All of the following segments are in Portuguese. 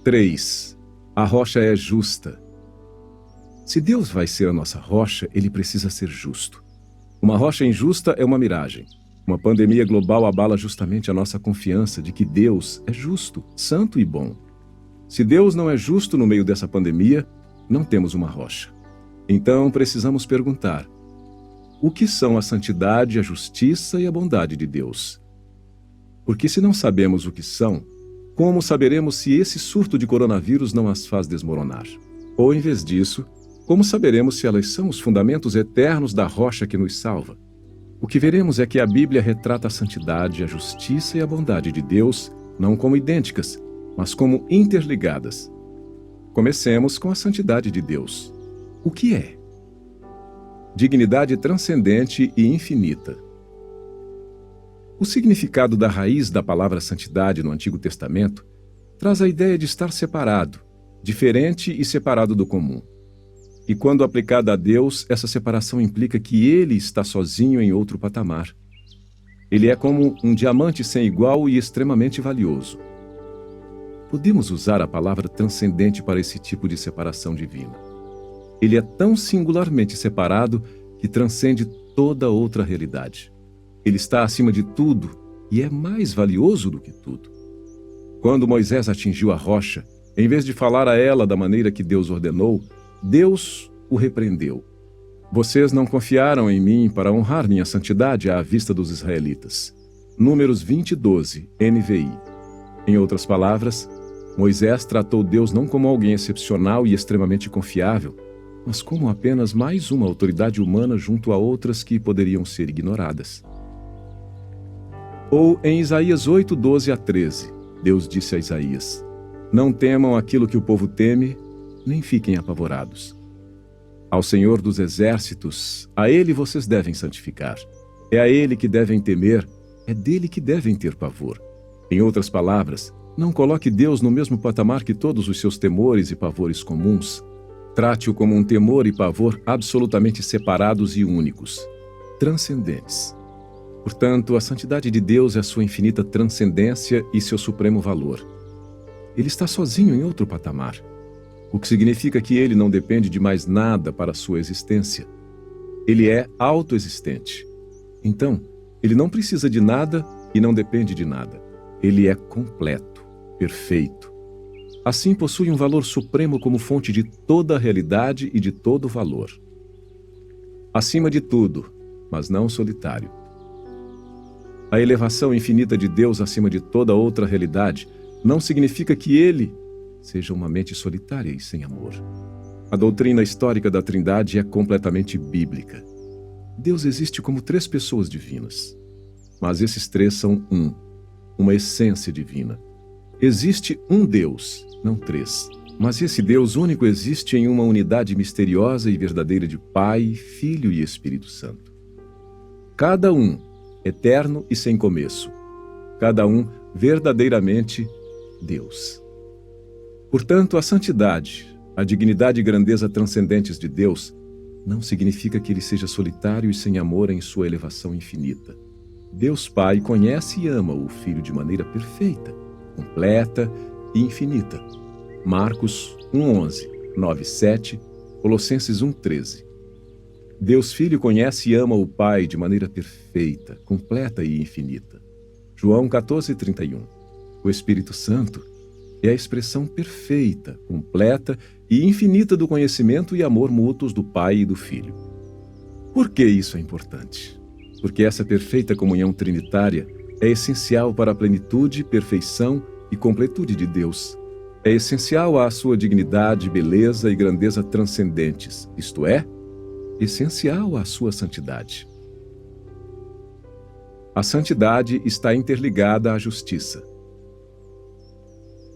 3. A rocha é justa. Se Deus vai ser a nossa rocha, ele precisa ser justo. Uma rocha injusta é uma miragem. Uma pandemia global abala justamente a nossa confiança de que Deus é justo, santo e bom. Se Deus não é justo no meio dessa pandemia, não temos uma rocha. Então precisamos perguntar: o que são a santidade, a justiça e a bondade de Deus? Porque se não sabemos o que são, como saberemos se esse surto de coronavírus não as faz desmoronar? Ou, em vez disso, como saberemos se elas são os fundamentos eternos da rocha que nos salva? O que veremos é que a Bíblia retrata a santidade, a justiça e a bondade de Deus não como idênticas, mas como interligadas. Comecemos com a santidade de Deus. O que é? Dignidade transcendente e infinita. O significado da raiz da palavra santidade no Antigo Testamento traz a ideia de estar separado, diferente e separado do comum. E quando aplicada a Deus, essa separação implica que Ele está sozinho em outro patamar. Ele é como um diamante sem igual e extremamente valioso. Podemos usar a palavra transcendente para esse tipo de separação divina. Ele é tão singularmente separado que transcende toda outra realidade. Ele está acima de tudo e é mais valioso do que tudo. Quando Moisés atingiu a rocha, em vez de falar a ela da maneira que Deus ordenou, Deus o repreendeu. Vocês não confiaram em mim para honrar minha santidade à vista dos israelitas. Números 20:12, NVI. Em outras palavras, Moisés tratou Deus não como alguém excepcional e extremamente confiável, mas como apenas mais uma autoridade humana junto a outras que poderiam ser ignoradas. Ou em Isaías 8:12-13, Deus disse a Isaías: não temam aquilo que o povo teme, nem fiquem apavorados. Ao Senhor dos Exércitos, a Ele vocês devem santificar. É a Ele que devem temer, é dele que devem ter pavor. Em outras palavras, não coloque Deus no mesmo patamar que todos os seus temores e pavores comuns. Trate-o como um temor e pavor absolutamente separados e únicos, transcendentes. Portanto, a santidade de Deus é a sua infinita transcendência e seu supremo valor. Ele está sozinho em outro patamar, o que significa que ele não depende de mais nada para a sua existência. Ele é autoexistente. Então, ele não precisa de nada e não depende de nada. Ele é completo, perfeito. Assim, possui um valor supremo como fonte de toda a realidade e de todo o valor. Acima de tudo, mas não solitário. A elevação infinita de Deus acima de toda outra realidade não significa que ele seja uma mente solitária e sem amor. A doutrina histórica da Trindade é completamente bíblica. Deus existe como 3 pessoas divinas. Mas esses 3 são uma essência divina. Existe um Deus, não 3. Mas esse Deus único existe em uma unidade misteriosa e verdadeira de Pai, Filho e Espírito Santo. Cada um, eterno e sem começo. Cada um verdadeiramente Deus. Portanto, a santidade, a dignidade e grandeza transcendentes de Deus não significa que ele seja solitário e sem amor em sua elevação infinita. Deus Pai conhece e ama o Filho de maneira perfeita, completa e infinita. Marcos 1:11, 9:7, Colossenses 1:13. Deus Filho conhece e ama o Pai de maneira perfeita, completa e infinita. João 14:31. O Espírito Santo é a expressão perfeita, completa e infinita do conhecimento e amor mútuos do Pai e do Filho. Por que isso é importante? Porque essa perfeita comunhão trinitária é essencial para a plenitude, perfeição e completude de Deus. É essencial à sua dignidade, beleza e grandeza transcendentes, isto é, essencial à sua santidade. A santidade está interligada à justiça.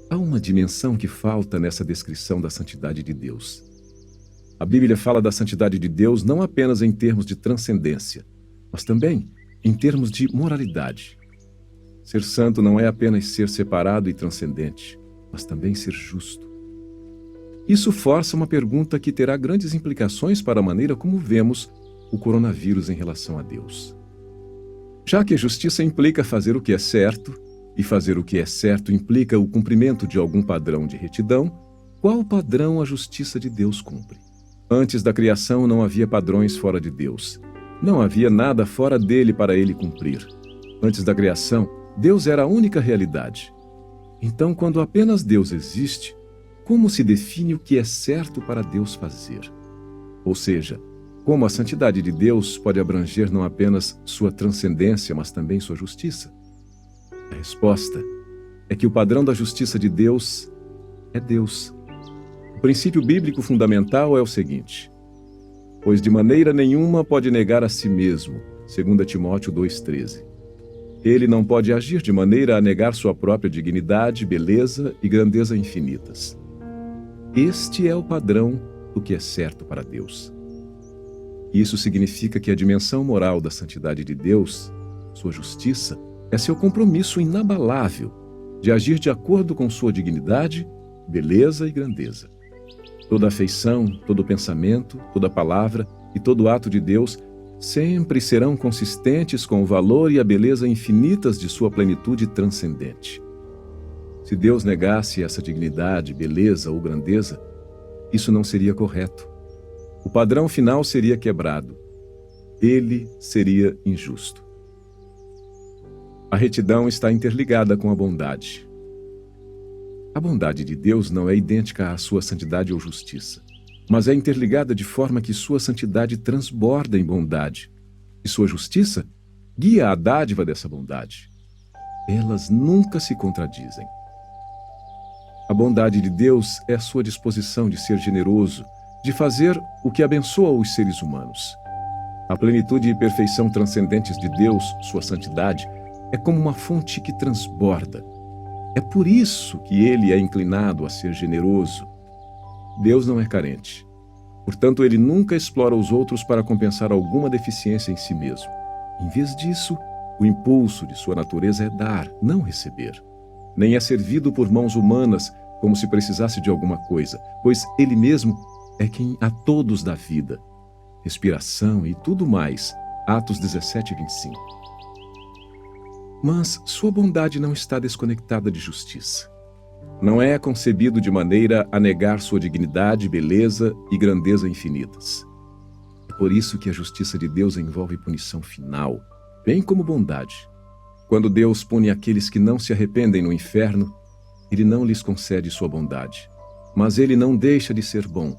Há uma dimensão que falta nessa descrição da santidade de Deus. A Bíblia fala da santidade de Deus não apenas em termos de transcendência, mas também em termos de moralidade. Ser santo não é apenas ser separado e transcendente, mas também ser justo. Isso força uma pergunta que terá grandes implicações para a maneira como vemos o coronavírus em relação a Deus. Já que a justiça implica fazer o que é certo, e fazer o que é certo implica o cumprimento de algum padrão de retidão, qual padrão a justiça de Deus cumpre? Antes da criação não havia padrões fora de Deus. Não havia nada fora dele para ele cumprir. Antes da criação, Deus era a única realidade. Então, quando apenas Deus existe, como se define o que é certo para Deus fazer? Ou seja, como a santidade de Deus pode abranger não apenas sua transcendência, mas também sua justiça? A resposta é que o padrão da justiça de Deus é Deus. O princípio bíblico fundamental é o seguinte: pois de maneira nenhuma pode negar a si mesmo, 2 Timóteo 2,13. Ele não pode agir de maneira a negar sua própria dignidade, beleza e grandeza infinitas. Este é o padrão do que é certo para Deus. Isso significa que a dimensão moral da santidade de Deus, sua justiça, é seu compromisso inabalável de agir de acordo com sua dignidade, beleza e grandeza. Toda afeição, todo pensamento, toda palavra e todo ato de Deus sempre serão consistentes com o valor e a beleza infinitas de sua plenitude transcendente. Se Deus negasse essa dignidade, beleza ou grandeza, isso não seria correto. O padrão final seria quebrado. Ele seria injusto. A retidão está interligada com a bondade. A bondade de Deus não é idêntica à sua santidade ou justiça, mas é interligada de forma que sua santidade transborda em bondade, e sua justiça guia a dádiva dessa bondade. Elas nunca se contradizem. A bondade de Deus é a sua disposição de ser generoso, de fazer o que abençoa os seres humanos. A plenitude e perfeição transcendentes de Deus, sua santidade, é como uma fonte que transborda. É por isso que ele é inclinado a ser generoso. Deus não é carente. Portanto, ele nunca explora os outros para compensar alguma deficiência em si mesmo. Em vez disso, o impulso de sua natureza é dar, não receber. Nem é servido por mãos humanas como se precisasse de alguma coisa, pois ele mesmo é quem a todos dá vida, respiração e tudo mais. Atos 17 e 25. Mas sua bondade não está desconectada de justiça. Não é concebido de maneira a negar sua dignidade, beleza e grandeza infinitas. É por isso que a justiça de Deus envolve punição final, bem como bondade. Quando Deus pune aqueles que não se arrependem no inferno, ele não lhes concede sua bondade, mas ele não deixa de ser bom.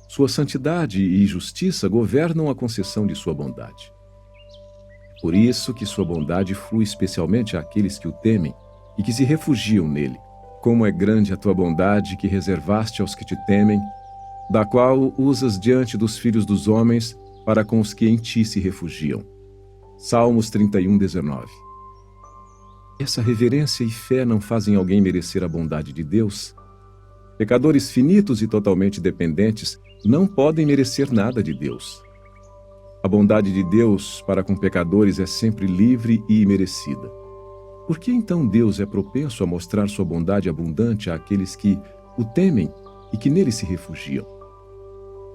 Sua santidade e justiça governam a concessão de sua bondade. Por isso que sua bondade flui especialmente àqueles que o temem e que se refugiam nele. Como é grande a tua bondade que reservaste aos que te temem, da qual usas diante dos filhos dos homens para com os que em ti se refugiam. Salmos 31, 19. Essa reverência e fé não fazem alguém merecer a bondade de Deus? Pecadores finitos e totalmente dependentes não podem merecer nada de Deus. A bondade de Deus para com pecadores é sempre livre e imerecida. Por que então Deus é propenso a mostrar sua bondade abundante àqueles que o temem e que nele se refugiam?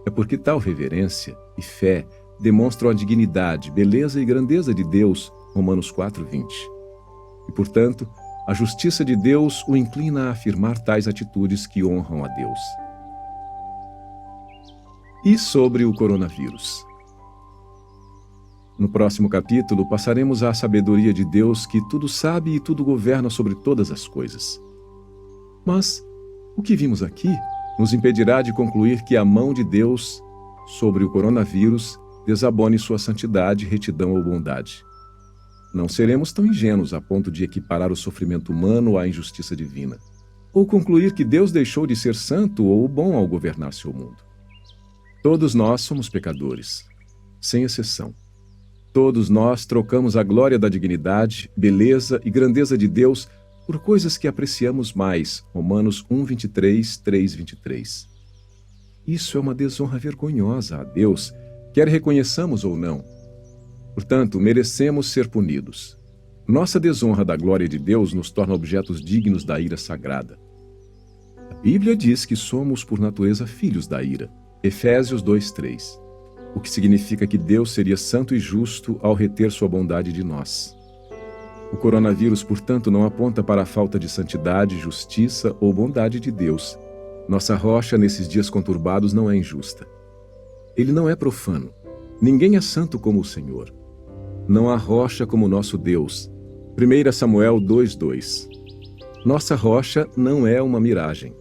É porque tal reverência e fé demonstram a dignidade, beleza e grandeza de Deus, Romanos 4:20. E, portanto, a justiça de Deus o inclina a afirmar tais atitudes que honram a Deus. E sobre o coronavírus? No próximo capítulo, passaremos à sabedoria de Deus que tudo sabe e tudo governa sobre todas as coisas. Mas o que vimos aqui nos impedirá de concluir que a mão de Deus sobre o coronavírus desabone sua santidade, retidão ou bondade. Não seremos tão ingênuos a ponto de equiparar o sofrimento humano à injustiça divina, ou concluir que Deus deixou de ser santo ou bom ao governar seu mundo. Todos nós somos pecadores, sem exceção. Todos nós trocamos a glória da dignidade, beleza e grandeza de Deus por coisas que apreciamos mais. Romanos 1:23, 3:23. Isso é uma desonra vergonhosa a Deus, quer reconheçamos ou não. Portanto, merecemos ser punidos. Nossa desonra da glória de Deus nos torna objetos dignos da ira sagrada. A Bíblia diz que somos, por natureza, filhos da ira. Efésios 2:3. O que significa que Deus seria santo e justo ao reter sua bondade de nós. O coronavírus, portanto, não aponta para a falta de santidade, justiça ou bondade de Deus. Nossa rocha nesses dias conturbados não é injusta. Ele não é profano. Ninguém é santo como o Senhor. Não há rocha como nosso Deus. 1 Samuel 2:2. Nossa rocha não é uma miragem.